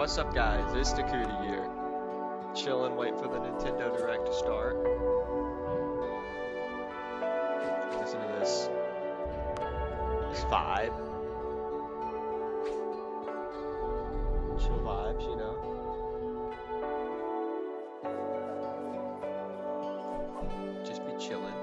What's up, guys? It's Tacooty here. Chillin', waiting for the Nintendo Direct to start. Listen to this vibe. Chill vibes, you know. Just be chillin'.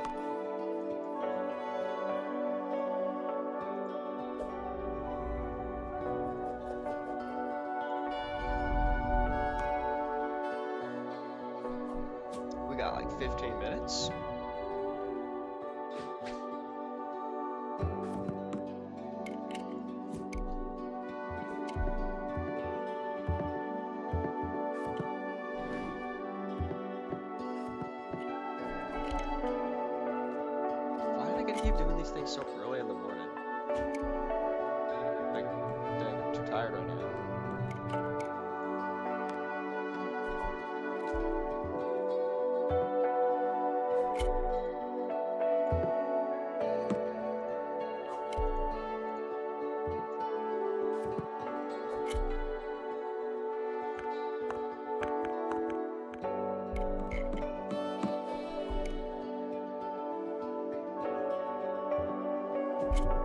We got like 15 minutes. Why do I gotta keep doing these things so early in the morning? Like, dang, I'm too tired right now.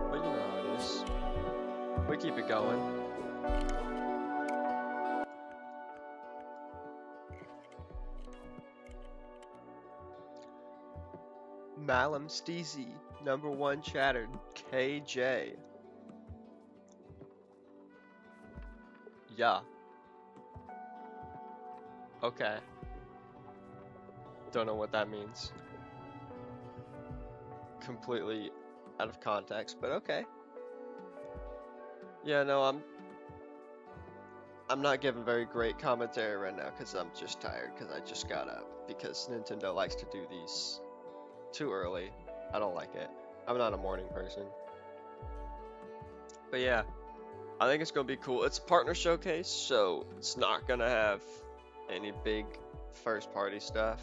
But you know how it is. We keep it going. Malum Steezy, #1 chattered, KJ. Yeah. Okay. Don't know what that means. Completely out of context, but okay. Yeah, no, I'm not giving very great commentary right now because I'm just tired because I just got up because Nintendo likes to do these too early. I don't like it. I'm not a morning person. But yeah, I think it's gonna be cool. It's a partner showcase, so it's not gonna have any big first party stuff.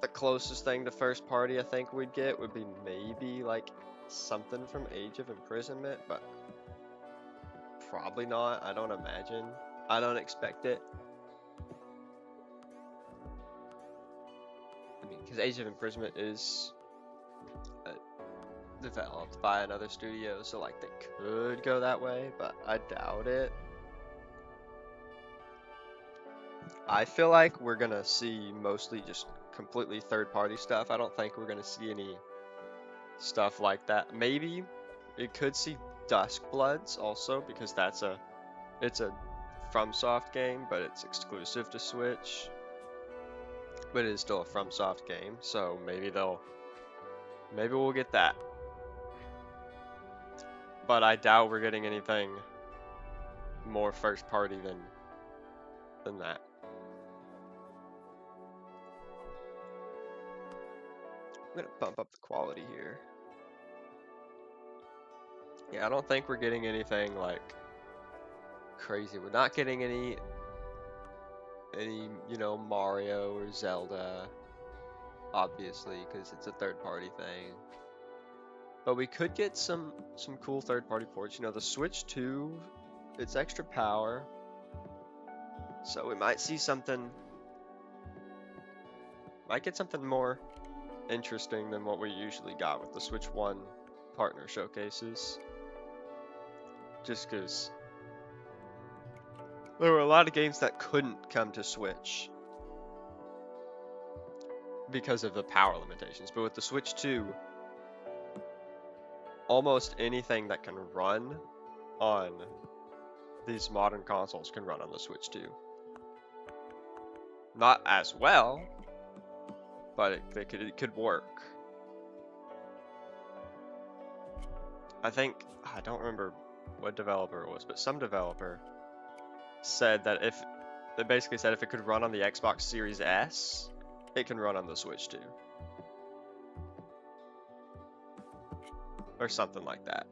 The closest thing to first party I think we'd get would be maybe like something from Age of Imprisonment, but probably not. I don't imagine. I don't expect it. I mean, because Age of Imprisonment is developed by another studio, so like they could go that way, but I doubt it. I feel like we're gonna see mostly just completely third-party stuff. I don't think we're gonna see any stuff like that. Maybe it could see Duskbloods also because it's a FromSoft game, but it's exclusive to Switch. But it is still a FromSoft game, so maybe we'll get that. But I doubt we're getting anything more first party than that. I'm gonna bump up the quality here. Yeah, I don't think we're getting anything like crazy. We're not getting any Mario or Zelda, obviously, because it's a third-party thing. But we could get some cool third-party ports. You know, the Switch 2, it's extra power, so we might see something. Might get something more interesting than what we usually got with the Switch 1 partner showcases. Just because there were a lot of games that couldn't come to Switch because of the power limitations. But with the Switch 2, almost anything that can run on these modern consoles can run on the Switch 2. Not as well, but it could work. I don't remember what developer it was, but some developer said that if it could run on the Xbox Series S, it can run on the Switch too. Or something like that.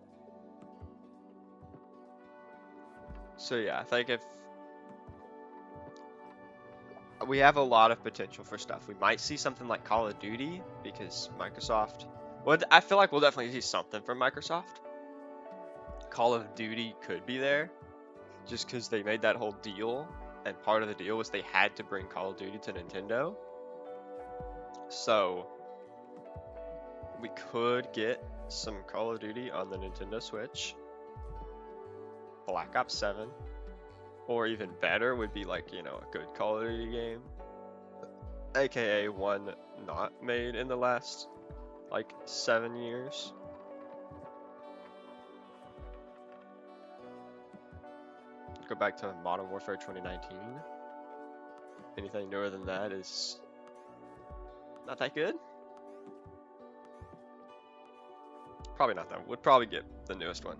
So yeah, I think if we have a lot of potential for stuff. We might see something like Call of Duty because Microsoft. Well, I feel like we'll definitely see something from Microsoft. Call of Duty could be there. just because they made that whole deal, and part of the deal was they had to bring Call of Duty to Nintendo. So we could get some Call of Duty on the Nintendo Switch. Black Ops 7. Or even better would be like, you know, a good Call of Duty game. AKA one not made in the last, like, 7 years. Go back to Modern Warfare 2019. Anything newer than that is not that good. Probably not that. Would probably get the newest one.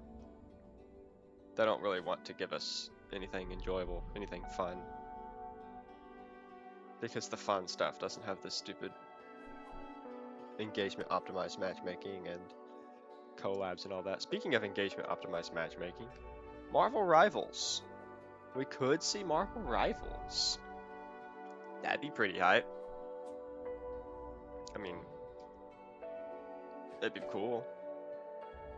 They don't really want to give us anything enjoyable, anything fun. Because the fun stuff doesn't have this stupid engagement optimized matchmaking and collabs and all that. Speaking of engagement optimized matchmaking, Marvel Rivals. We could see Marvel Rivals. That'd be pretty hype. I mean, that'd be cool.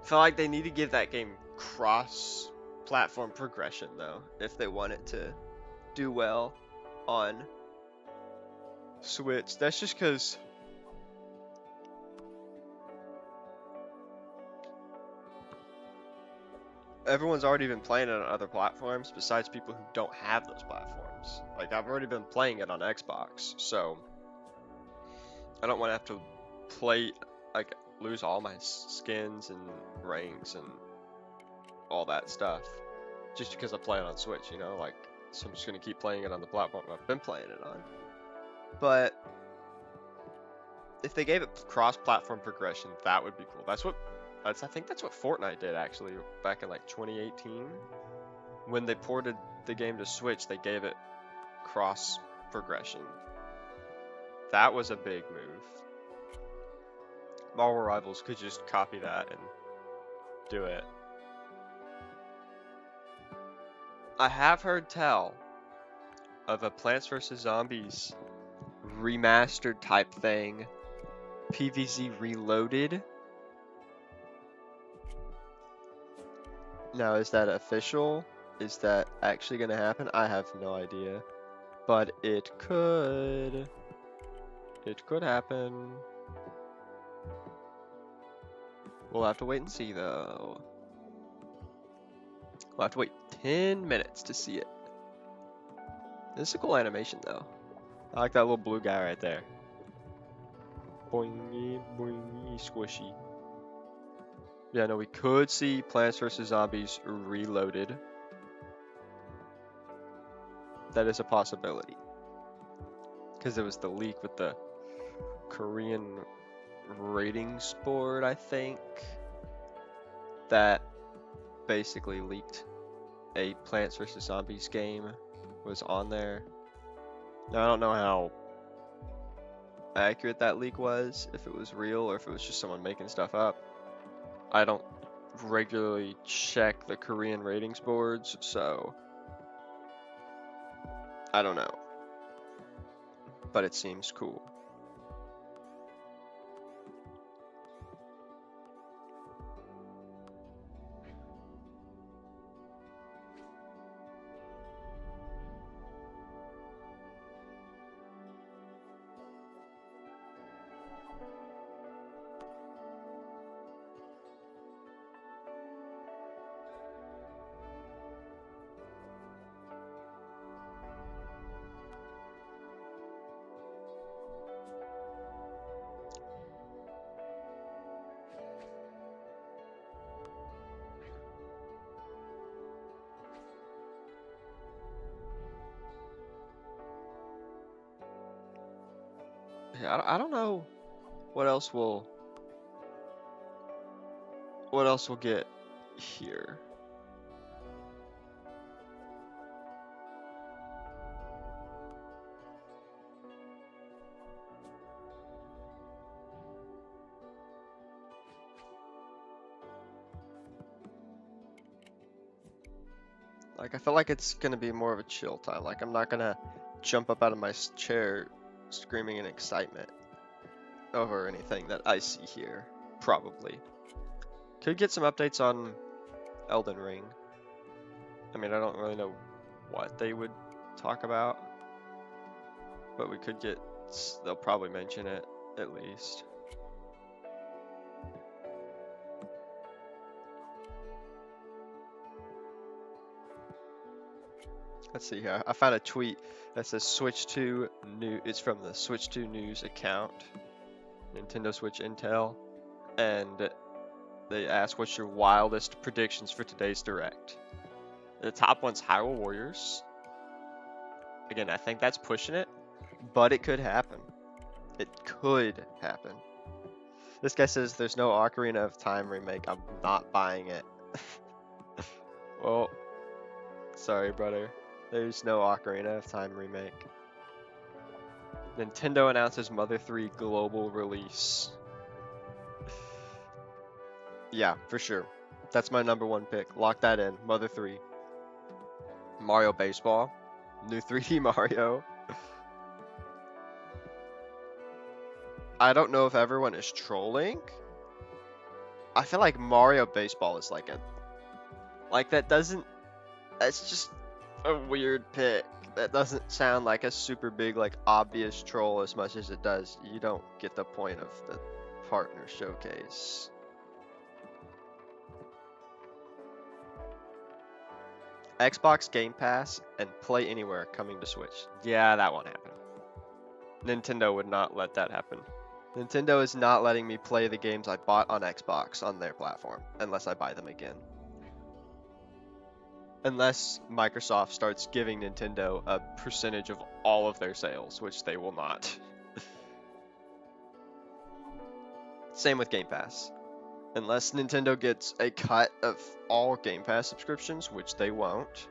I feel like they need to give that game cross-platform progression, though, if they want it to do well on Switch. That's just because everyone's already been playing it on other platforms besides people who don't have those platforms. Like, I've already been playing it on Xbox, so I don't want to have to play, like, lose all my skins and ranks and all that stuff just because I play it on Switch, you know? Like, so I'm just going to keep playing it on the platform I've been playing it on. But if they gave it cross-platform progression, that would be cool. I think that's what Fortnite did, actually, back in, like, 2018. When they ported the game to Switch, they gave it cross-progression. That was a big move. Marvel Rivals could just copy that and do it. I have heard tell of a Plants vs. Zombies remastered type thing, PvZ Reloaded. Now, is that official? Is that actually going to happen? I have no idea. But it could. It could happen. We'll have to wait and see, though. We'll have to wait 10 minutes to see it. This is a cool animation, though. I like that little blue guy right there. Boingy, boingy, squishy. Yeah, no, we could see Plants vs. Zombies Reloaded. That is a possibility. Because it was the leak with the Korean ratings board, I think, that basically leaked a Plants vs. Zombies game was on there. Now, I don't know how accurate that leak was, if it was real or if it was just someone making stuff up. I don't regularly check the Korean ratings boards, so I don't know. But it seems cool. Yeah, I don't know what else we'll get here. Like, I feel like it's gonna be more of a chill time. Like, I'm not gonna jump up out of my chair screaming in excitement over anything that I see here. Probably. Could get some updates on Elden Ring I mean, I don't really know what they would talk about, but we could get, they'll probably mention it at least. Let's see here. I found a tweet that says Switch 2 new. It's from the Switch 2 News account, Nintendo Switch Intel, and they ask, "What's your wildest predictions for today's Direct?" The top one's Hyrule Warriors. Again, I think that's pushing it, but it could happen. It could happen. This guy says there's no Ocarina of Time remake. I'm not buying it. Well, sorry, brother. There's no Ocarina of Time remake. Nintendo announces Mother 3 global release. Yeah, for sure. That's my number one pick. Lock that in. Mother 3. Mario Baseball. New 3D Mario. I don't know if everyone is trolling. I feel like Mario Baseball is like that doesn't, that's just a weird pick. That doesn't sound like a super big, like, obvious troll as much as it does. You don't get the point of the partner showcase. Xbox Game Pass and Play Anywhere coming to Switch. Yeah, that won't happen. Nintendo would not let that happen. Nintendo is not letting me play the games I bought on Xbox on their platform, unless I buy them again. Unless Microsoft starts giving Nintendo a percentage of all of their sales, which they will not. Same with Game Pass. Unless Nintendo gets a cut of all Game Pass subscriptions, which they won't,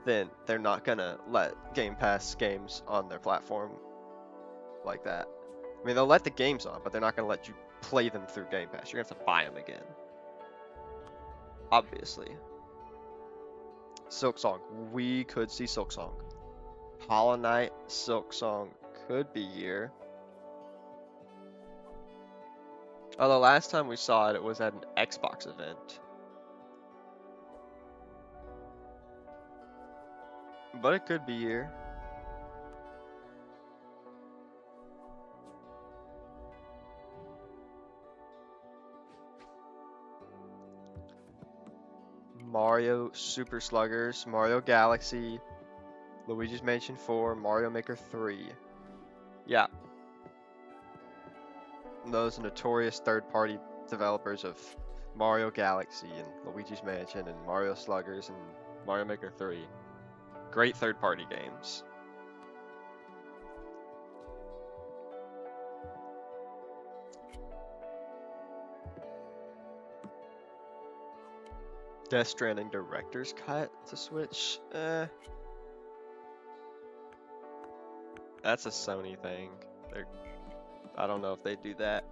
then they're not gonna let Game Pass games on their platform like that. I mean, they'll let the games on, but they're not gonna let you play them through Game Pass. You're gonna have to buy them again. Obviously. Silksong. We could see Silksong. Hollow Knight, Silksong could be here. Although last time we saw it, it was at an Xbox event. But it could be here. Mario Super Sluggers, Mario Galaxy, Luigi's Mansion 4, Mario Maker 3. Yeah. Those notorious third-party developers of Mario Galaxy and Luigi's Mansion and Mario Sluggers and Mario Maker 3. Great third-party games. Death Stranding Director's Cut to Switch? That's a Sony thing. I don't know if they do that.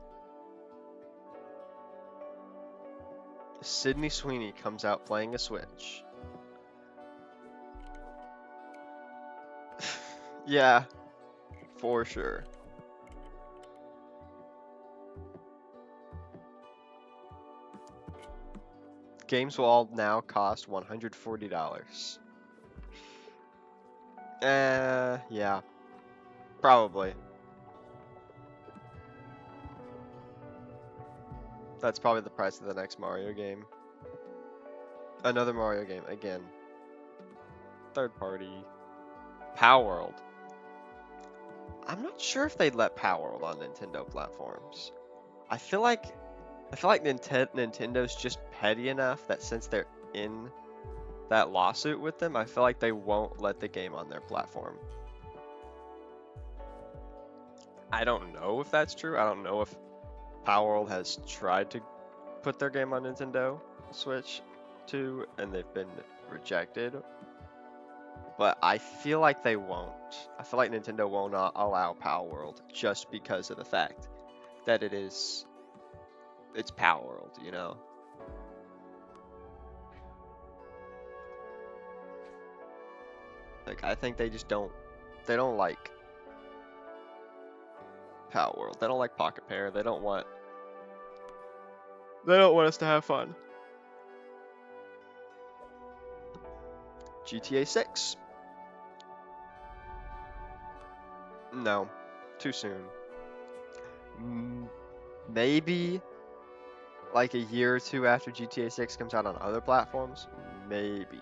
Sydney Sweeney comes out playing a Switch. Yeah, for sure. Games will all now cost $140. Yeah. Probably. That's probably the price of the next Mario game. Another Mario game, again. Third party. Palworld. I'm not sure if they'd let Palworld on Nintendo platforms. I feel like Nintendo's just petty enough that since they're in that lawsuit with them, I feel like they won't let the game on their platform. I don't know if that's true. I don't know if Palworld has tried to put their game on Nintendo Switch 2 and they've been rejected. But I feel like they won't. I feel like Nintendo will not allow Palworld just because of the fact that it's Palworld, you know? Like, I think they just don't like Palworld. They don't like Pocket Pair. They don't want us to have fun. GTA 6. No, too soon. Maybe like a year or two after GTA 6 comes out on other platforms. Maybe.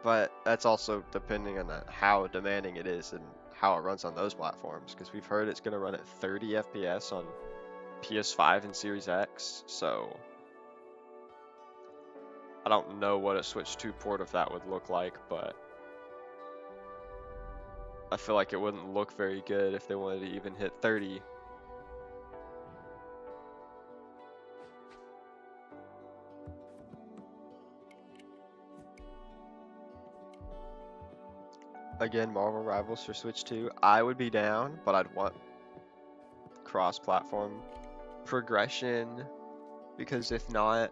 But that's also depending on how demanding it is and how it runs on those platforms. Because we've heard it's going to run at 30 FPS on PS5 and Series X. So I don't know what a Switch 2 port of that would look like, but I feel like it wouldn't look very good if they wanted to even hit 30. Again, Marvel Rivals for Switch 2. I would be down, but I'd want cross-platform progression, because if not,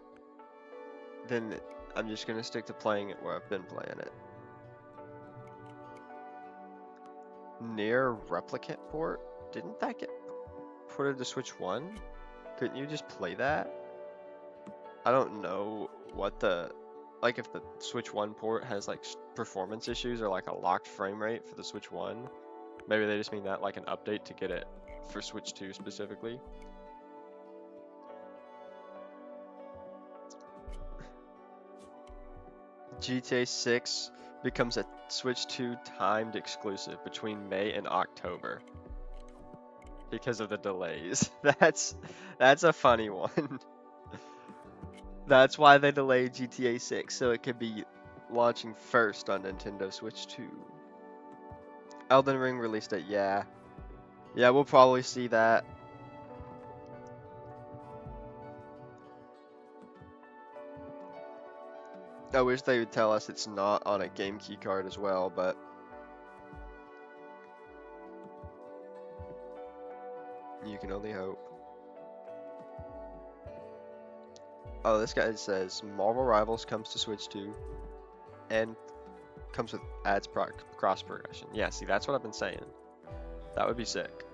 then I'm just gonna stick to playing it where I've been playing it. Near Replicant port? Didn't that get ported to Switch 1? Couldn't you just play that? I don't know what the, like if the Switch 1 port has like performance issues or like a locked frame rate for the Switch 1. Maybe they just mean that like an update to get it for Switch 2 specifically. GTA 6 becomes a Switch 2 timed exclusive between May and October because of the delays. That's a funny one. That's why they delayed GTA 6, so it could be launching first on Nintendo Switch 2. Elden Ring released it, yeah. Yeah, we'll probably see that. I wish they would tell us it's not on a game key card as well, but you can only hope. Oh, this guy says Marvel Rivals comes to Switch 2 and comes with adds cross progression. Yeah, see, that's what I've been saying. That would be sick.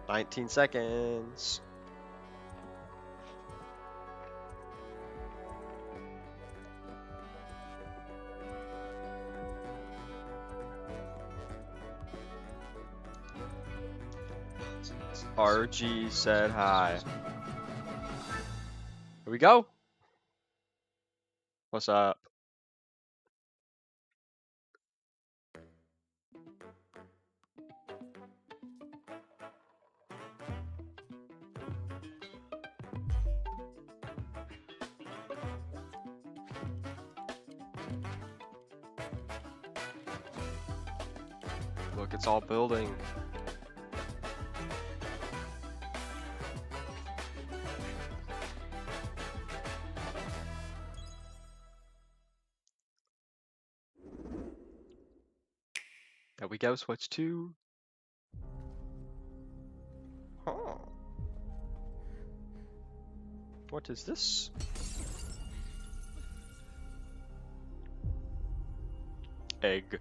19 seconds. RG said hi. Here we go. What's up? Look, it's all building. There we go, Switch 2. Huh. What is this? Egg.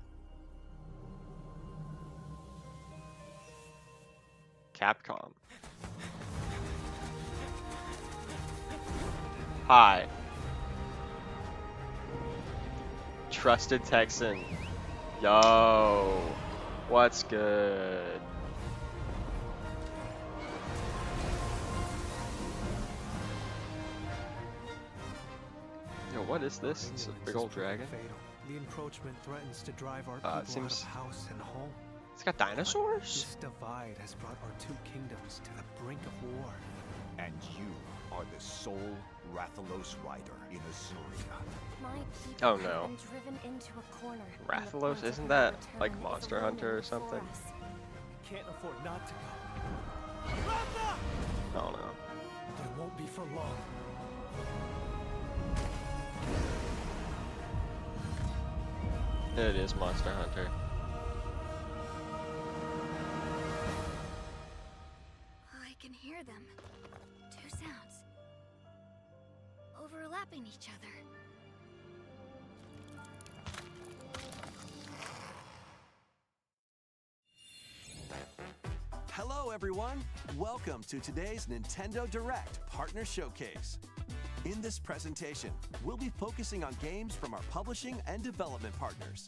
Capcom. Hi. Trusted Texan. Yo. What's good? Yo, what is this? It's a big old dragon. The encroachment threatens to drive our people out of house and home. It's got dinosaurs? This divide has brought our two kingdoms to the brink of war. And you are the sole Rathalos rider in Azuria. Oh no. Rathalos? Isn't that like Monster Hunter or something? Can't afford not to go. Oh no. But it won't be for long. It is Monster Hunter. I can hear them. Two sounds. Overlapping each other. Hello everyone! Welcome to today's Nintendo Direct Partner Showcase. In this presentation, we'll be focusing on games from our publishing and development partners.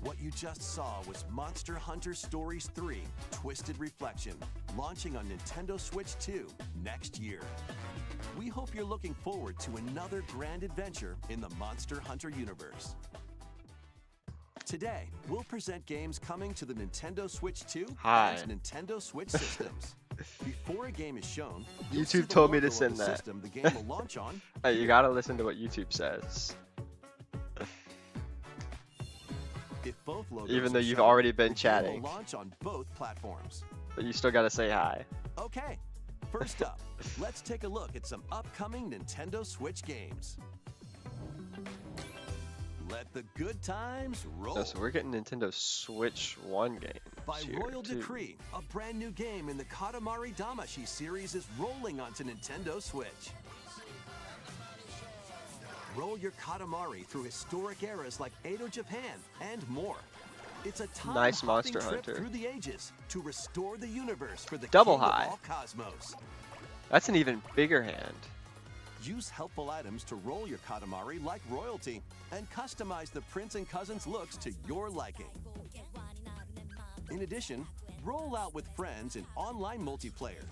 What you just saw was Monster Hunter Stories 3: Twisted Reflection, launching on Nintendo Switch 2 next year. We hope you're looking forward to another grand adventure in the Monster Hunter universe. Today, we'll present games coming to the Nintendo Switch 2 and Nintendo Switch systems. Before a game is shown, YouTube told me to send that. System the game will launch on. Hey, you gotta listen to what YouTube says. If both logos Even though are you've shown, already been the game chatting. will launch on both platforms. But you still gotta say hi. Okay, first up, let's take a look at some upcoming Nintendo Switch games. Let the good times roll. Oh, so we're getting Nintendo Switch 1 games By here, royal too. decree, a brand new game in the Katamari Damacy series is rolling onto Nintendo Switch. Roll your Katamari through historic eras like Edo Japan and more. It's a Nice time-hopping Monster trip Hunter. through the ages to restore the universe for the Double king of high. all cosmos. That's an even bigger hand. Use helpful items to roll your Katamari like royalty and customize the prince and cousins looks to your liking. In addition, roll out with friends in online multiplayer.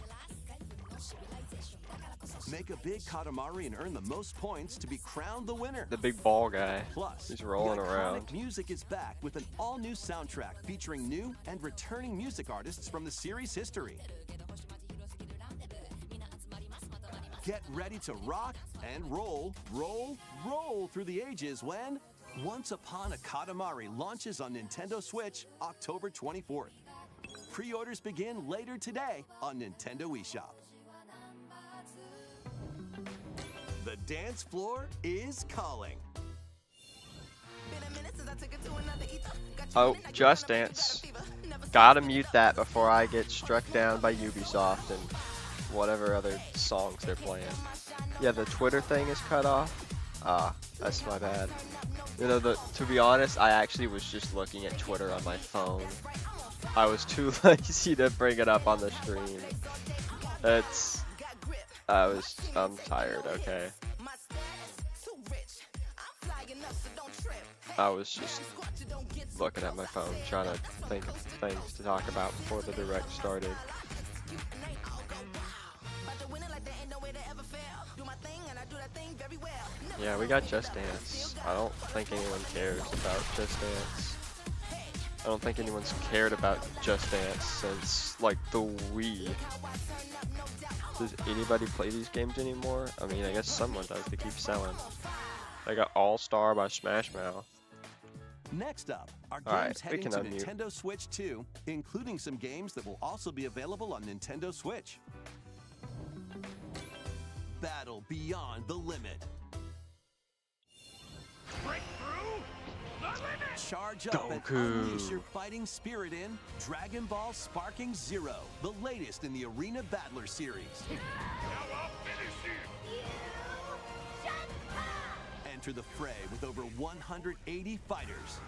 Make a big Katamari and earn the most points to be crowned the winner. The big ball guy. Plus, He's rolling the iconic around. music is back with an all-new soundtrack featuring new and returning music artists from the series history. Get ready to rock and roll, roll, roll through the ages when Once Upon a Katamari launches on Nintendo Switch October 24th. Pre-orders begin later today on Nintendo eShop. The dance floor is calling. Oh, Just Dance. Gotta mute that before I get struck down by Ubisoft and whatever other songs they're playing. Yeah, the Twitter thing is cut off. Ah, that's my bad. You know, to be honest, I actually was just looking at Twitter on my phone. I was too lazy to bring it up on the stream. I'm tired, okay? I was just looking at my phone, trying to think of things to talk about before the direct started. Yeah, we got Just Dance. I don't think anyone cares about Just Dance. I don't think anyone's cared about Just Dance since, like, the Wii. Does anybody play these games anymore? I mean, I guess someone does. They keep selling. They got All Star by Smash Mouth. Next up, our Alright, games we heading can to unmute. Nintendo Switch 2, including some games that will also be available on Nintendo Switch. Battle Beyond the Limit. Charge up and unleash your fighting spirit in Dragon Ball Sparking Zero, the latest in the Arena Battler series. Enter the fray with over 180 fighters.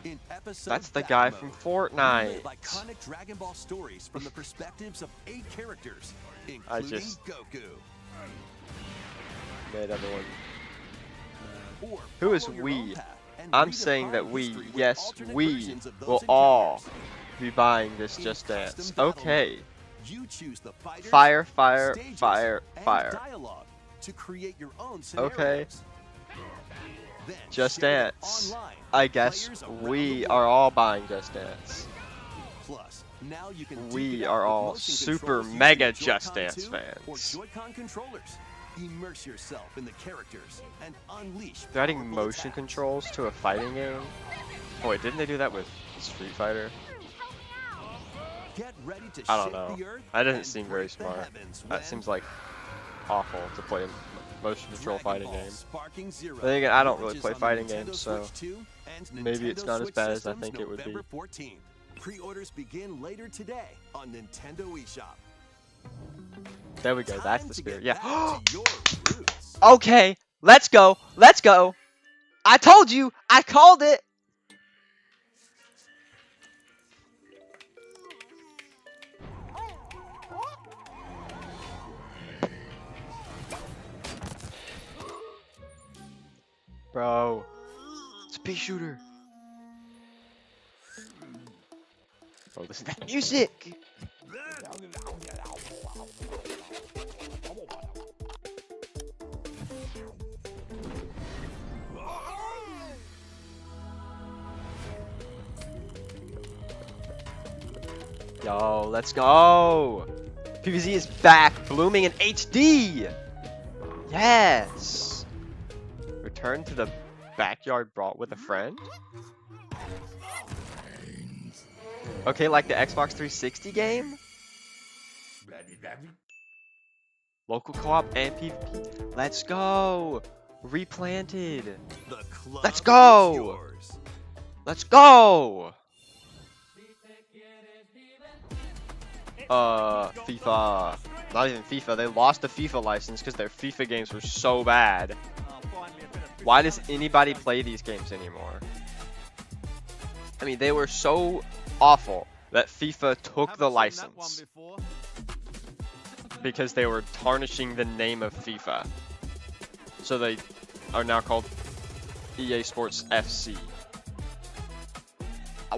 In episode That's the Battle guy Mode, from relive Fortnite. iconic Dragon Ball stories from the perspectives of 8 characters, I including just- Goku. Made everyone. Or Who is follow your we? own path and I'm redefine saying that we, history with yes, alternate we versions of those will in all characters. be buying this In Just custom Dance. battle Okay. mode, you choose the fighters, Fire, fire, stages, fire, and fire. dialogue to create your own scenarios. Okay. Then Just share it Dance. online I with guess players around we the are world. all buying Just Dance. Plus, now you can duke We it out are with all motion super controls using mega the Just Joy-Con Dance 2 Or fans. Joy-Con controllers. Immerse yourself in the characters and unleash They're adding powerful motion attacks. controls to a fighting game? Oh wait, didn't they do that with Street Fighter? Get ready to I don't shake know. the earth That doesn't and seem very break the smart. heavens That when seems like awful to play a motion control Dragon fighting Ball game. Sparking Zero Then again, I don't really launches play on the fighting Nintendo games, so Switch 2 and maybe it's Nintendo not as Switch bad as I systems think it would be. November 14th. Pre-orders begin later today on Nintendo eShop. There we go, that's Time the to get spirit. Yeah. back to your roots. Okay, let's go. Let's go. I told you. I called it. Bro. It's a pea shooter. Oh, listen to that music. Yo, let's go. PvZ is back, blooming in HD. Yes. Return to the backyard brawl with a friend. Okay, like the Xbox 360 game? Local co-op and PvP. Let's go! Replanted. Let's go! Let's go! FIFA. Not even FIFA. They lost the FIFA license because their FIFA games were so bad. Why does anybody play these games anymore? I mean, they were so awful that FIFA took the license because they were tarnishing the name of FIFA. So they are now called EA Sports FC.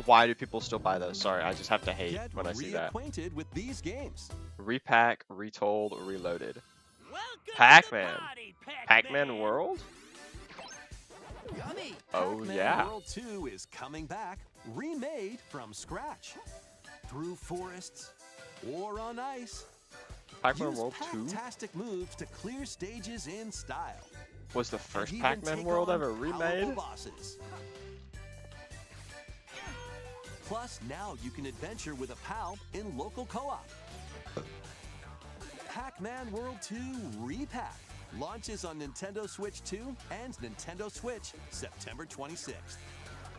Why do people still buy those? Sorry, I just have to hate when I see that. With these games. Repack, Retold, Reloaded. Pac-Man. Pac-Man World? Yummy. Oh, Pac-Man yeah. World 2 is coming back, remade from scratch. Through forests or on ice. Pac-Man Use World 2 fantastic moves to clear stages in style. was the first And even Pac-Man take World on ever remade? powerful bosses. Plus, now you can adventure with a pal in local co-op. Pac-Man World 2 Repack launches on Nintendo Switch 2 and Nintendo Switch September 26th.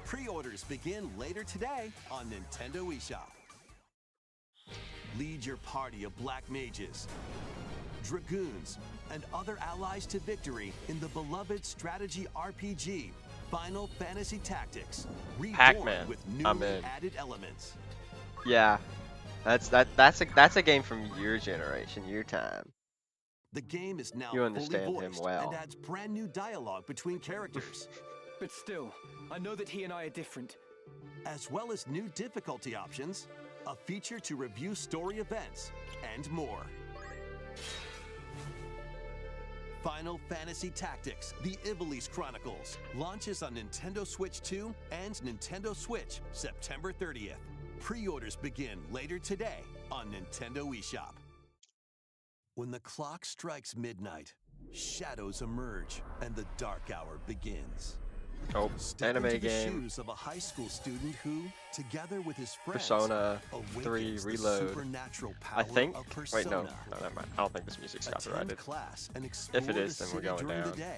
Pre-orders begin later today on Nintendo eShop. Lead your party of black mages, dragoons, and other allies to victory in the beloved strategy RPG Final Fantasy Tactics, reborn Pac-Man. with I'm newly in. added elements. Yeah, that's a game from your generation, your time. The game is now You understand fully him voiced well. and adds brand new dialogue between characters, But still, I know that he and I are different. as well as new difficulty options, a feature to review story events, and more. Final Fantasy Tactics: The Ivalice Chronicles launches on Nintendo Switch 2 and Nintendo Switch September 30th. Pre-orders begin later today on Nintendo eShop. When the clock strikes midnight, shadows emerge and the dark hour begins. Oh, Step anime into the game. shoes of a high school student who, together with his friends, Persona 3 awakens the Reload. supernatural I power think. of Wait, no, Persona. no, never mind. I don't think this music's Attend copyrighted. class and If explore it is, the then we're city going during down. the day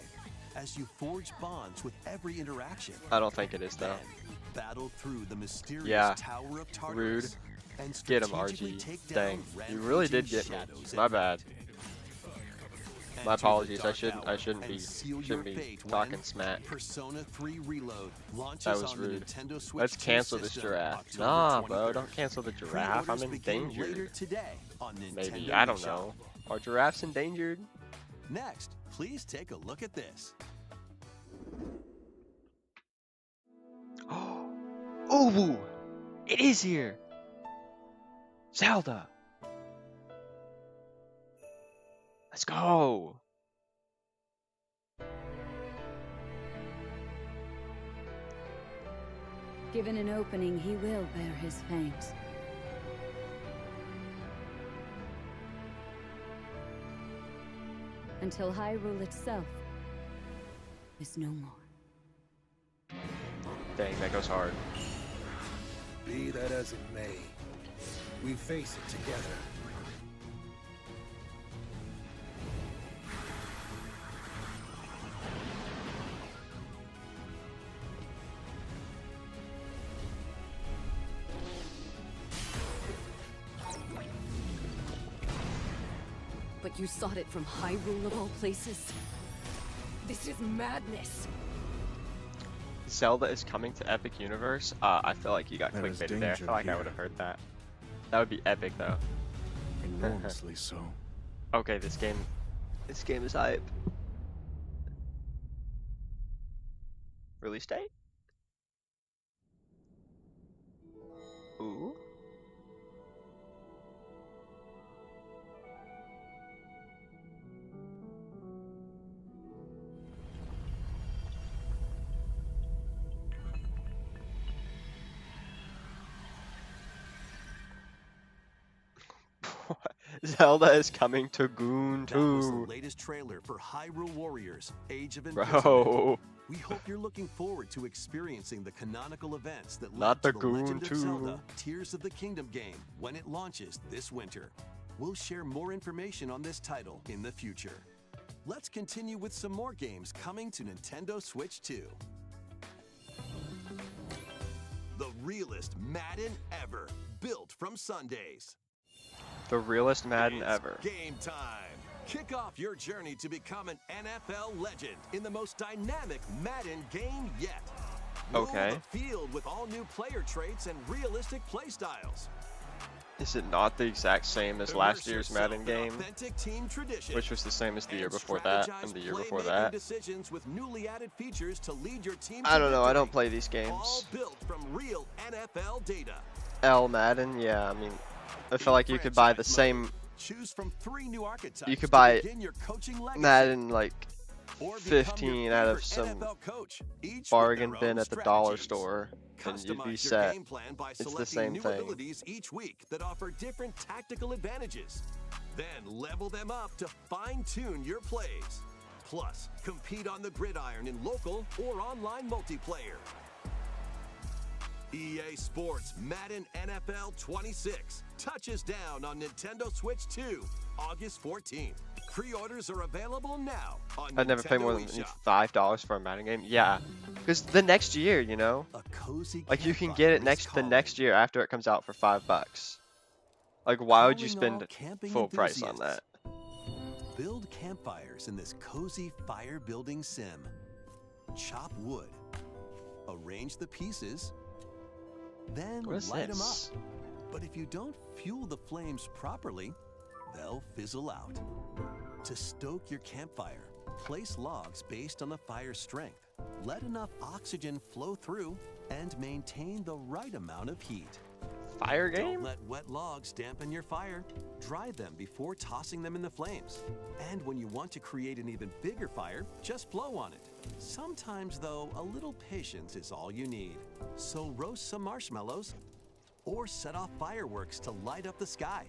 as you forge bonds with every interaction. I don't think it is though. Then battle through the mysterious Yeah. Tower of Tartarus. Rude. And Get him, strategically RG. take down Dang, you really did rampaging get me. shadows My at bad. night. My Enter the apologies. I dark shouldn't hour be and seal your shouldn't be fate talking when smack. Persona 3 Reload launches That was on the rude. Nintendo Switch Let's 2 cancel this system giraffe. October Nah, bro, 23rd. don't cancel the giraffe. I'm Pre-orders begin later endangered. today on Nintendo Maybe, I don't eShop. know. Are giraffes endangered? Next, please take a look at this. Oh, it is here. Zelda. Let's go. Given an opening, he will bear his fangs. Until Hyrule itself is no more. Dang, that goes hard. Be that as it may, we face it together. But you sought it from Hyrule of all places? This is madness! Zelda is coming to Epic Universe. I feel like you got There is clickbaited there. I danger feel like I here. would have heard that. That would be epic though. Enormously so. Okay, this game is hype. Release date? Ooh. Zelda is coming to Goon That was the 2. latest trailer for Hyrule Warriors: Age of Imprisonment. Bro. We hope you're looking forward to experiencing the canonical events that Not led the to the Goon Legend of 2. Zelda: Tears of the Kingdom game when it launches this winter. We'll share more information on this title in the future. Let's continue with some more games coming to Nintendo Switch 2. The realest Madden ever, built from Sundays. The realest Madden It's ever. game time. Kick off your journey to become an NFL legend in the most dynamic Madden game yet. Okay. Rule the field with all new player traits and realistic play styles. Is it not the exact same as last year's Madden game? Authentic team tradition. Which was the same as the year And before that, strategize and the year before playmaking that? decisions with newly added features to lead your team I to don't know, I don't victory. play these All games. built from real NFL data. L Madden, yeah, I mean, I feel like you could buy the same Choose from 3 new archetypes You could to buy begin your coaching legacy. Madden like Or become 15 your out of favorite some NFL coach, each with bargain their bin own at the dollar strategies. store, and you'd Customize be your set. game plan by It's the selecting same new thing. abilities each week that offer different tactical advantages. Then level them up to fine-tune your plays. Plus, compete on the gridiron in local or online multiplayer. EA Sports Madden NFL 26 touches down on Nintendo Switch 2, August 14th. Pre-orders are available now on I'd never pay more than Nintendo eShop. $5 for a Madden game. Yeah, because the next year, you know, A cozy like you can campfire get it is the calling. next year after it comes out for $5. Like, why would you Calling all spend camping full price on that? enthusiasts. Build campfires in this cozy fire building sim. Chop wood. Arrange the pieces. Then What is light them this? up. But if you don't fuel the flames properly, they'll fizzle out. To stoke your campfire, place logs based on the fire's strength. Let enough oxygen flow through and maintain the right amount of heat. Fire Don't game? let wet logs dampen your fire. Dry them before tossing them in the flames. And when you want to create an even bigger fire, just blow on it. Sometimes, though, a little patience is all you need. So roast some marshmallows or set off fireworks to light up the sky.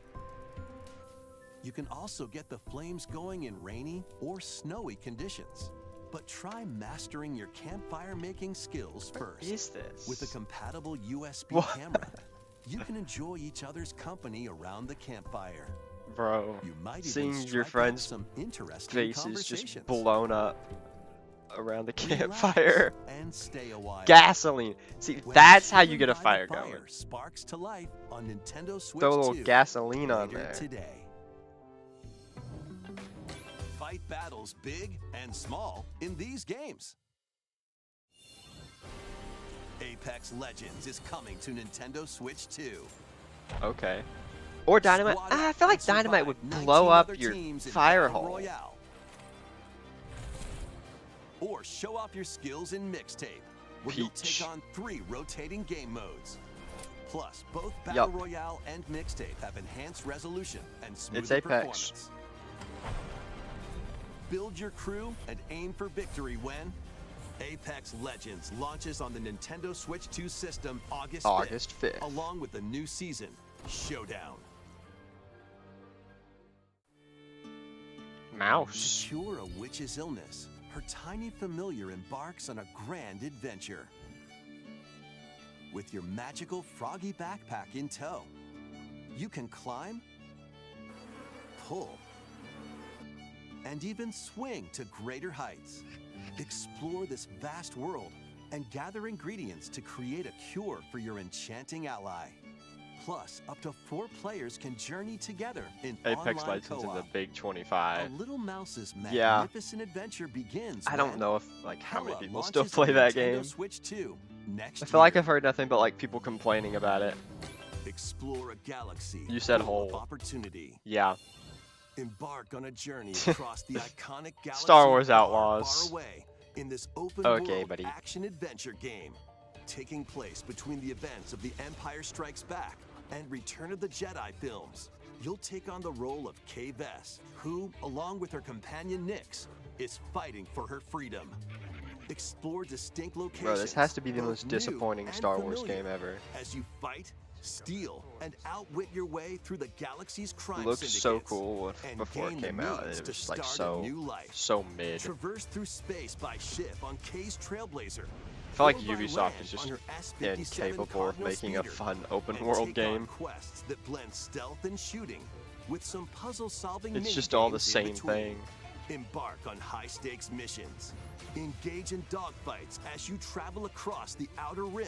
You can also get the flames going in rainy or snowy conditions. But try mastering your campfire making skills What first. is this? With a compatible USB What? camera, you can enjoy each other's company around the campfire. Bro, You might even seeing your strike up friends' some interesting faces conversations. just blown up around the Relax campfire. and stay a while. Gasoline. See, When that's how you Chilling get a by the fire Fire going. sparks to life on Nintendo Switch Throw a little 2 gasoline on later there. today. Fight battles big and small in these games. Apex Legends is coming to Nintendo Switch 2. Okay. Or Dynamite. Squad I up feel like and Dynamite survive would 19 blow up other your teams in fire Battle hole. Royale. Or show off your skills in Mixtape, where you'll Peach. take on 3 rotating game modes. Plus, both Battle Royale and Mixtape have enhanced resolution and smoother Apex. performance. Build your crew and aim for victory when Apex Legends launches on the Nintendo Switch 2 system August 5th, 5th. along with the new season, Showdown. Mouse. To cure a witch's illness, her tiny familiar embarks on a grand adventure. With your magical froggy backpack in tow, you can climb, pull, and even swing to greater heights. Explore this vast world and gather ingredients to create a cure for your enchanting ally. Plus, up to 4 players can journey together in Apex online Legends in co-op. the Big A 25. little mouse's Yeah. magnificent adventure begins. I don't when know if like how many Hella people still launches play on that Nintendo game. Switch 2 next I feel like year. I've heard nothing but like people complaining about it. Explore a galaxy. You said full of whole. opportunity. Yeah. Embark on a journey across the iconic galaxy Star Wars far, Outlaws. far away In this open world action-adventure game, taking place between the events of The Empire Strikes Back and Return of the Jedi films, you'll take on the role of Kay Vess, who, along with her companion Nyx, is fighting for her freedom. Explore distinct locations. Bro, this has to be the most disappointing Star Wars game ever. As you fight, steal, and outwit your way through the galaxy's crime It looked so syndicates, cool and before it gain the came out. means It to was like start a new life. so mid. Traverse through space by ship on Kay's Trailblazer. I feel like or by Ubisoft land is just on her S-57 incapable of Cardinal making a speeder, fun open and world take on game. quests that blend stealth and shooting with some puzzle-solving It's just mini all the games in same between. thing. Embark on high-stakes missions. Engage in dogfights as you travel across the Outer Rim,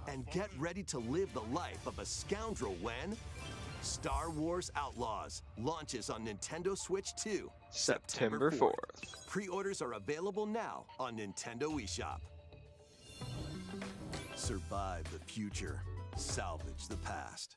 and get ready to live the life of a scoundrel when Star Wars Outlaws launches on Nintendo Switch 2, September 4th. Pre-orders are available now on Nintendo eShop. Survive the future. Salvage the past.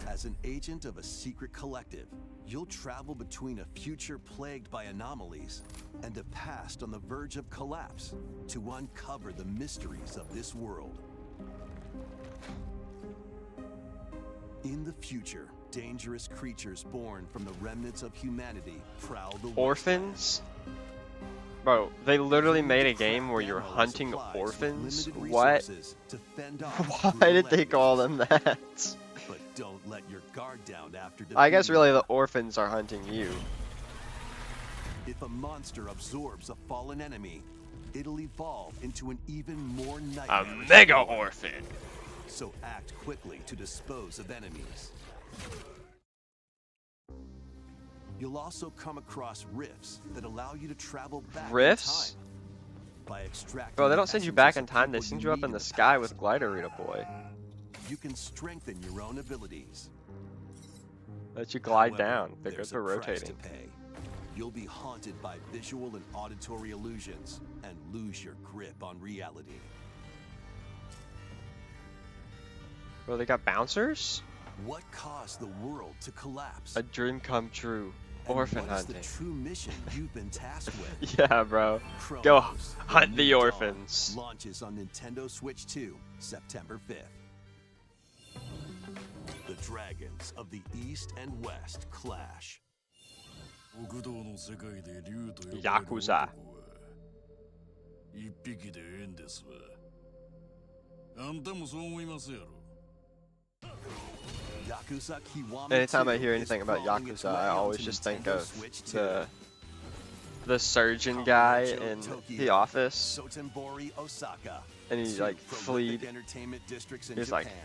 As an agent of a secret collective, you'll travel between a future plagued by anomalies and a past on the verge of collapse to uncover the mysteries of this world. In the future, dangerous creatures born from the remnants of humanity prowl the Orphans? Bro, they literally made a game where you're hunting orphans? What? Why did they call them that? But don't let your guard down after I guess defeating really the orphans are hunting you. If a monster absorbs a fallen enemy, it'll evolve into an even more A nightmarish mega form. orphan! So act quickly to dispose of enemies. You'll also come across rifts that allow you to travel back Rifts? in time. By extracting Bro, they the don't send you essences back of in time, they people send you up meet in the past. sky with Glider Boy. You can strengthen your own abilities. Let you glide However, down. They're good there's for a price to rotating. pay. You'll be haunted by visual and auditory illusions and lose your grip on reality. Bro, they got bouncers? What caused the world to collapse? A dream come true. And Orphan what is hunting. the true mission you've been tasked with? Yeah, bro. Go Chronos, hunt New the Dawn, orphans. Launches on Nintendo Switch 2, September 5th. The dragons of the East and West clash. Yakuza. 一匹でええんですわ。あんたもそう思いますやろ。 Yakuza Kiwami Anytime I 2 hear is anything about crawling its Yakuza, way I always onto just think Nintendo of Switch 2. the surgeon guy in The Office, Sotenbori Osaka, and he two like prolific fleed. entertainment districts in He's like Japan,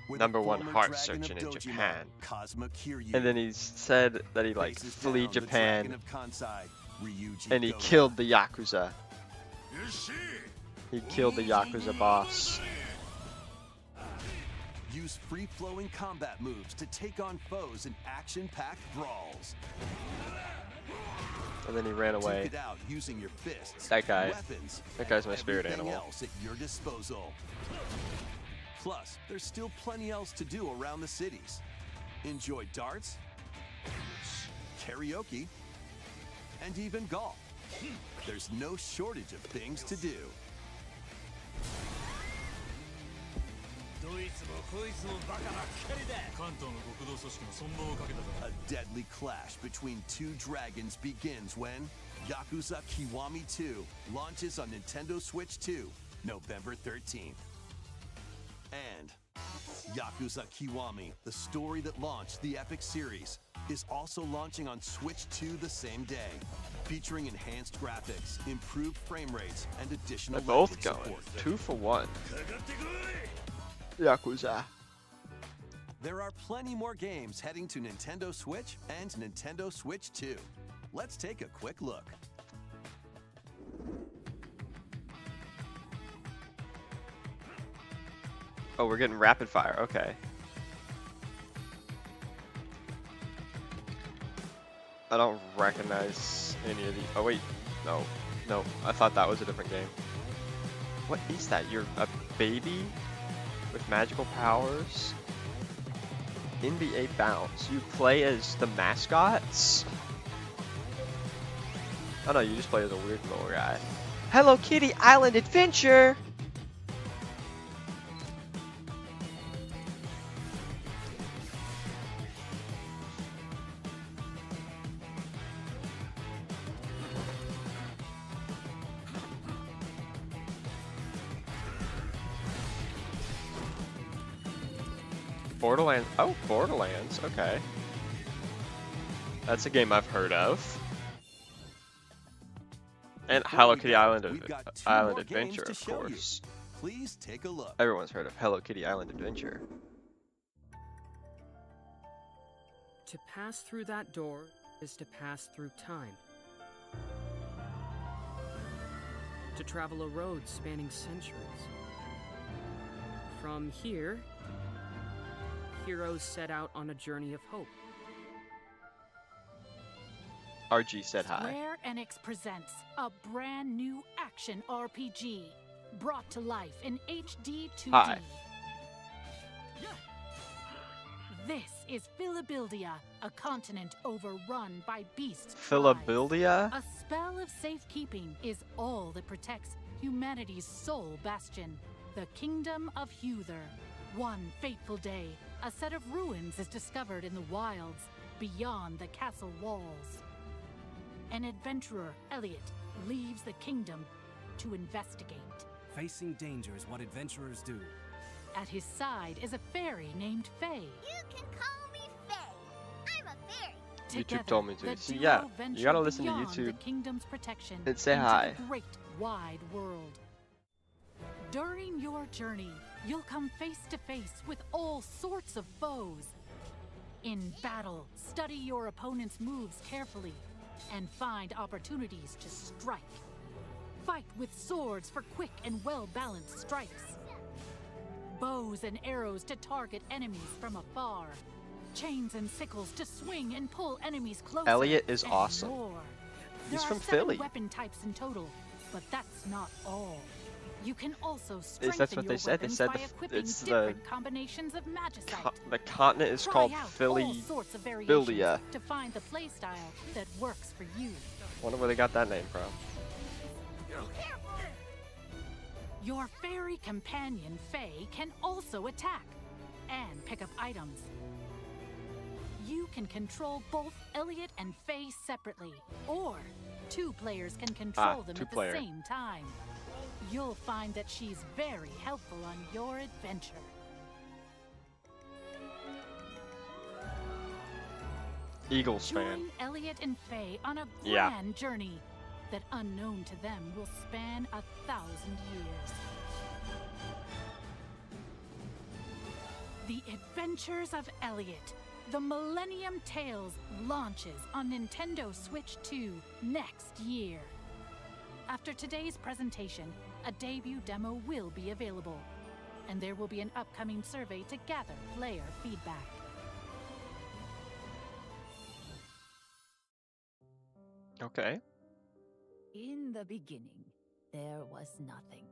where number the one former heart dragon surgeon of in Dojima, Japan. Kazuma Kiryu, And then he said that he like faces fled down the dragon Japan of Kansai, Ryuji and he Goga. killed the Yakuza. He killed the Yakuza boss. Use free-flowing combat moves to take on foes in action-packed brawls. And then he ran away. Take it out using your fists, That guy. weapons, That guy's my and spirit everything animal. else at your disposal. Plus, there's still plenty else to do around the cities. Enjoy darts, karaoke, and even golf. There's no shortage of things to do. A deadly clash between two dragons begins when Yakuza Kiwami 2 launches on Nintendo Switch 2, November 13th. And Yakuza Kiwami, the story that launched the epic series, is also launching on Switch 2 the same day, featuring enhanced graphics, improved frame rates, and additional They're both language going support. 2 for 1. Yakuza. There are plenty more games heading to Nintendo Switch and Nintendo Switch 2. Let's take a quick look. Oh, we're getting rapid fire. Okay. I don't recognize any of the. Oh wait, no, no. I thought that was a different game. What is that? You're a baby with magical powers? NBA Bounce. You play as the mascots? Oh no, you just play as a weird little guy. Hello Kitty Island Adventure! Borderlands. Oh, Borderlands. Okay. That's a game I've heard of. And Hello Kitty Island Adventure, of course. Please take a look. Everyone's heard of Hello Kitty Island Adventure. To pass through that door is to pass through time. To travel a road spanning centuries. From here, heroes set out on a journey of hope. RG said hi. Square Enix presents a brand new action RPG brought to life in HD 2D. Hi. This is Philabildia, a continent overrun by beasts. Philabildia? A spell of safekeeping is all that protects humanity's sole bastion, the Kingdom of Huther. One fateful day, a set of ruins is discovered in the wilds beyond the castle walls. An adventurer, Elliot, leaves the kingdom to investigate. Facing danger is what adventurers do. At his side is a fairy named Faye. You can call me Faye. I'm a fairy. YouTube Together, told me to. the See, duo yeah, venture you gotta listen to beyond YouTube the kingdom's protection and say into hi. the great wide world. During your journey, you'll come face to face with all sorts of foes. In battle, study your opponent's moves carefully and find opportunities to strike. Fight with swords for quick and well-balanced strikes. Bows and arrows to target enemies from afar. Chains and sickles to swing and pull enemies closer. Elliot is and awesome. More. He's There from are 7 Philly. weapon types in total, but that's not all. You can also That's strengthen what your they said. They weapons said by equipping it's the different combinations of magicite. The continent is Try called out all Philly. sorts of variations Philia. to find the playstyle that works for you. Wonder where they got that name from. Your fairy companion, Faye, can also attack and pick up items. You can control both Elliot and Faye separately, or 2 players can control them at the same time. You'll find that she's very helpful on your adventure. Eagles fan. Join Elliot and Faye on a Yeah. grand journey that, unknown to them, will span 1,000 years. The Adventures of Elliot, the Millennium Tales, launches on Nintendo Switch 2 next year. After today's presentation, a debut demo will be available, and there will be an upcoming survey to gather player feedback. Okay. In the beginning, there was nothing.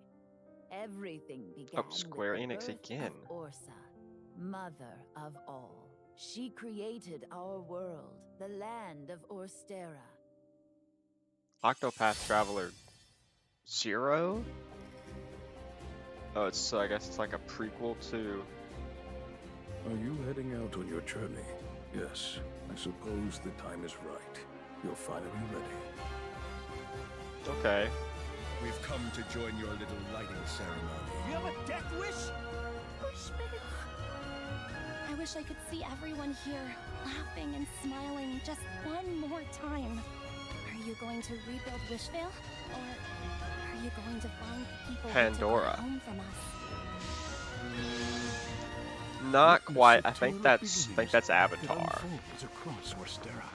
Everything began Square with the Enix birth again. of Ursa, mother of all. She created our world, the land of Orstera. Octopath Traveler 0? Oh, so I guess it's like a prequel to. Are you heading out on your journey? Yes. I suppose the time is right. You're finally ready. Okay. We've come to join your little lighting ceremony. You have a death wish? I wish I could see everyone here laughing and smiling just one more time. Are you going to rebuild Wishvale? Or are you going to find the people Pandora. who took home from us? Not quite. I think that's Avatar. Across Orstera.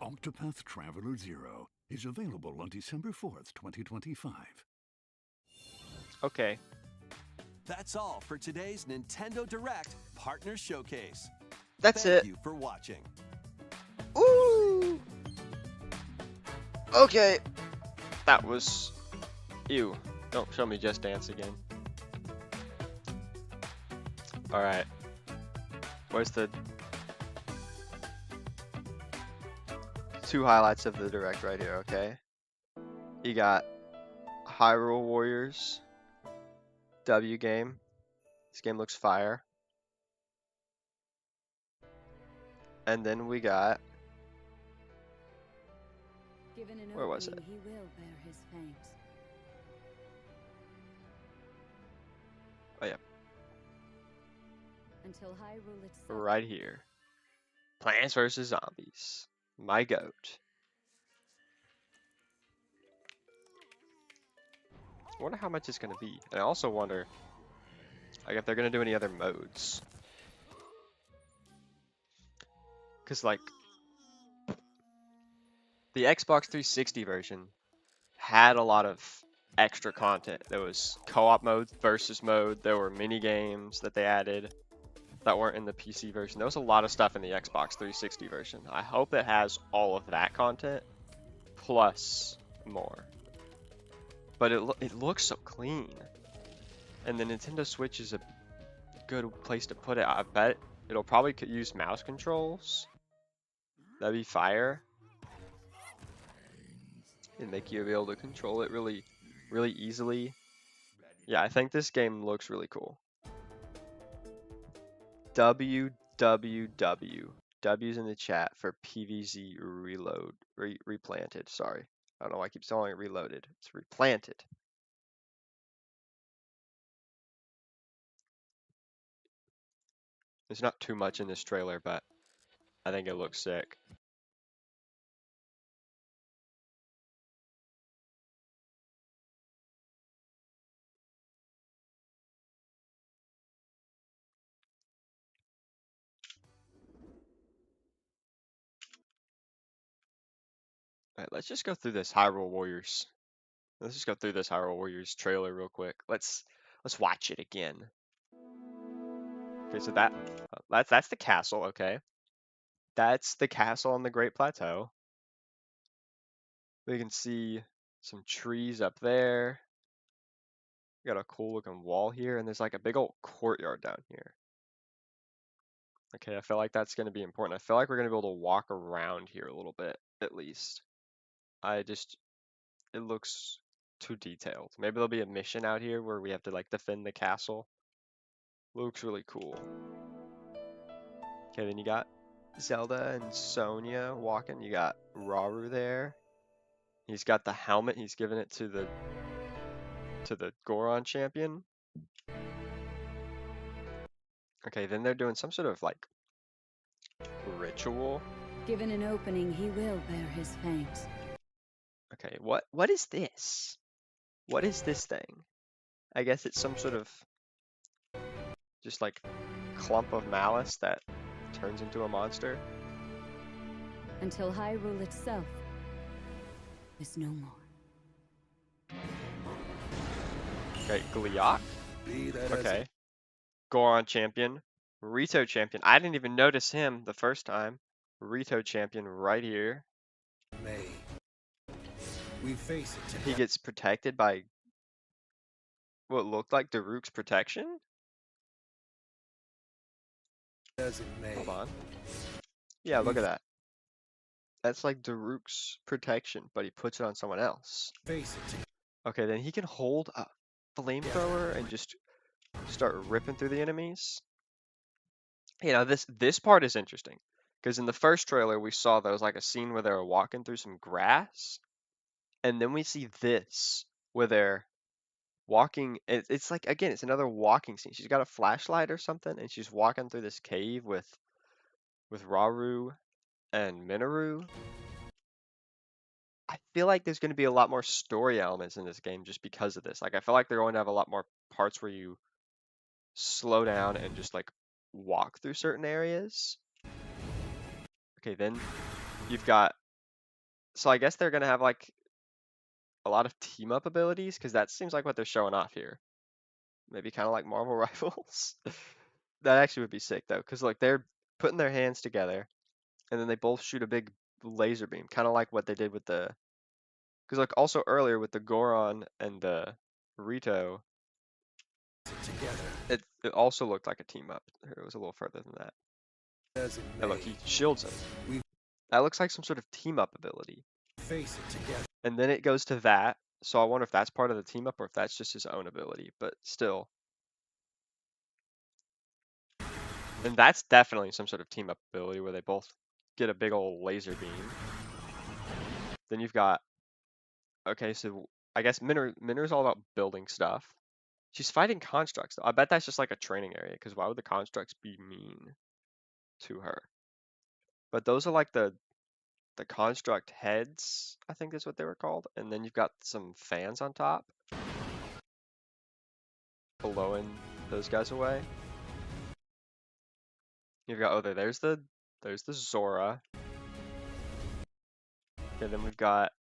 Octopath Traveler 0 is available on December 4th, 2025. Okay. That's all for today's Nintendo Direct Partner Showcase. That's Thank it. you for watching. Ooh. Okay. That was Ew. Don't show me Just Dance again. Alright. Where's the 2 highlights of the direct right here, okay? You got Hyrule Warriors W game. This game looks fire. And then we got, where was it? He will bear his fangs. Oh yeah, Until Hyrule itself. right here. Plants vs. Zombies. My goat. I wonder how much it's gonna be. And I also wonder, like, if they're gonna do any other modes. Cause like, the Xbox 360 version had a lot of extra content. There was co-op mode, versus mode. There were mini games that they added that weren't in the PC version. There was a lot of stuff in the Xbox 360 version. I hope it has all of that content plus more. But it looks so clean. And the Nintendo Switch is a good place to put it. I bet it'll probably use mouse controls. That'd be fire. And make you be able to control it really easily. Yeah, I think this game looks really cool. WWW. W's in the chat for PVZ reload. Replanted, sorry. I don't know why I keep calling it reloaded. It's replanted. There's not too much in this trailer, but I think it looks sick. Alright, let's just go through this Hyrule Warriors. Let's just go through this Hyrule Warriors trailer real quick. Let's watch it again. Okay, so that's the castle, okay? That's the castle on the Great Plateau. We can see some trees up there. We got a cool looking wall here, and there's like a big old courtyard down here. Okay, I feel like that's going to be important. I feel like we're going to be able to walk around here a little bit, at least. It looks too detailed. Maybe there'll be a mission out here where we have to like defend the castle. Looks really cool. Okay, then you got Zelda and Sonia walking. You got Rauru there. He's got the helmet. He's giving it to the Goron champion. Okay, then they're doing some sort of like ritual. Given an opening, he will bear his fangs. Okay, what is this? What is this thing? I guess it's some sort of just like clump of malice that turns into a monster. Until Hyrule itself is no more. Okay, Gliok. Okay. Goron champion. Rito champion. I didn't even notice him the first time. Rito champion right here. May we face it together. He gets protected by what looked like Daruk's protection? Hold on. Yeah, look at that. That's like Daruk's protection, but he puts it on someone else. Face it. Okay, then he can hold a flamethrower and just start ripping through the enemies. You know, this part is interesting because in the first trailer we saw there was like a scene where they were walking through some grass, and then we see this where they're walking. It's like, again, it's another walking scene. She's got a flashlight or something, and she's walking through this cave with Rauru and Minoru. I feel like there's going to be a lot more story elements in this game just because of this. Like, I feel like they're going to have a lot more parts where you slow down and just like walk through certain areas. Okay, then you've got, so I guess they're going to have like a lot of team up abilities, because that seems like what they're showing off here. Maybe kind of like Marvel Rivals. That actually would be sick though, because like they're putting their hands together and then they both shoot a big laser beam, kind of like what they did with the Because like also earlier with the Goron and the Rito, it also looked like a team up. It was a little further than that. And look, he shields him. That looks like some sort of team up ability. Face it together. And then it goes to that. So I wonder if that's part of the team up or if that's just his own ability. But still. And that's definitely some sort of team up ability where they both get a big old laser beam. Then you've got, okay, so I guess Minner's all about building stuff. She's fighting constructs though. I bet that's just like a training area because why would the constructs be mean to her? But those are like the construct heads, I think is what they were called. And then you've got some fans on top, blowing those guys away. You've got, oh, there's the Zora. Okay, then we've got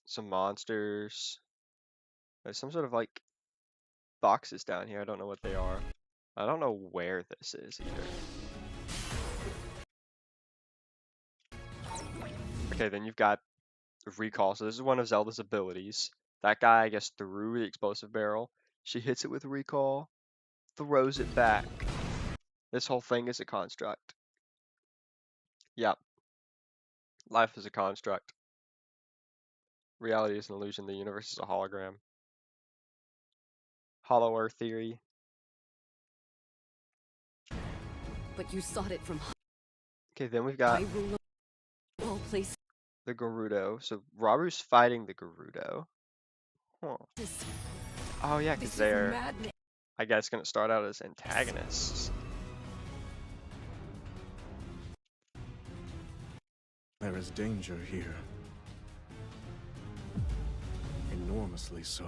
some monsters. There's some sort of like boxes down here. I don't know what they are. I don't know where this is either. Okay, then you've got recall. So this is one of Zelda's abilities. That guy, I guess, threw the explosive barrel. She hits it with recall, throws it back. This whole thing is a construct. Yep. Life is a construct. Reality is an illusion. The universe is a hologram. Hollow Earth theory. But you sought it from Okay, then we've got Hyrule of all places. the Gerudo. So Raru's fighting the Gerudo. Huh. Oh yeah, because they're, I guess, going to start out as antagonists. There is danger here. Enormously so.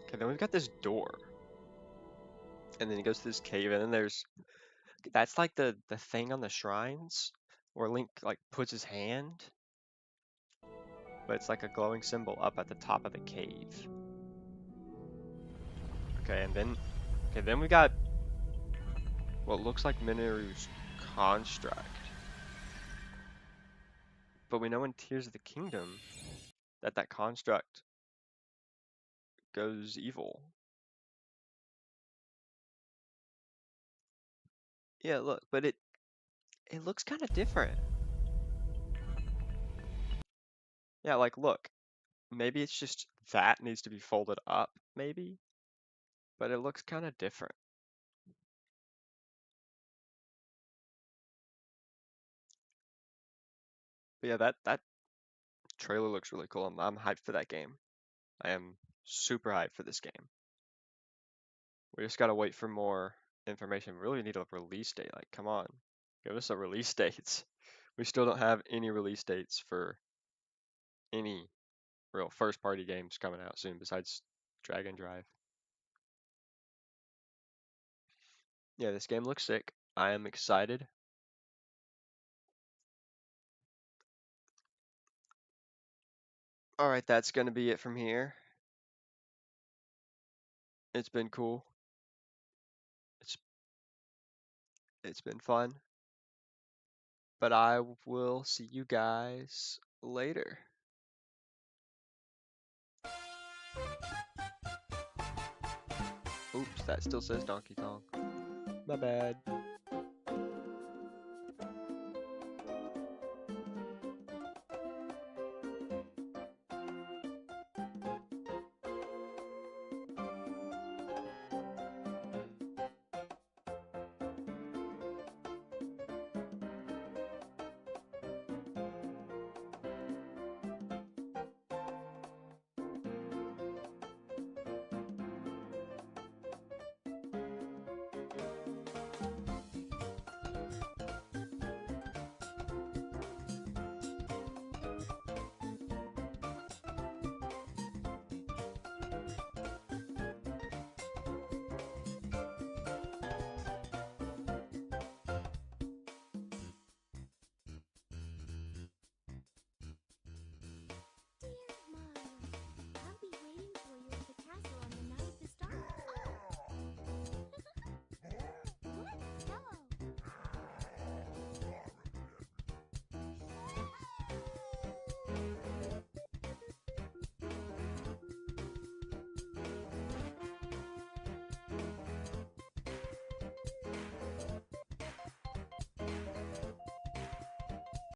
Okay, then we've got this door. And then he goes to this cave, and then there's, that's like the thing on the shrines, where Link like puts his hand. But it's like a glowing symbol up at the top of the cave. Okay, and then we got what looks like Mineru's construct. But we know in Tears of the Kingdom that construct goes evil. Yeah, look, but it looks kind of different. Yeah, like look, maybe it's just that needs to be folded up, maybe, but it looks kind of different. But yeah, that trailer looks really cool. I'm hyped for that game. I am super hyped for this game. We just gotta wait for more information. We really need a release date. Like, come on, give us a release date. We still don't have any release dates for any real first-party games coming out soon besides Dragon Drive. Yeah, this game looks sick. I am excited. All right, that's gonna be it from here. It's been cool. It's been fun. But I will see you guys later. Oops, that still says Donkey Kong. My bad.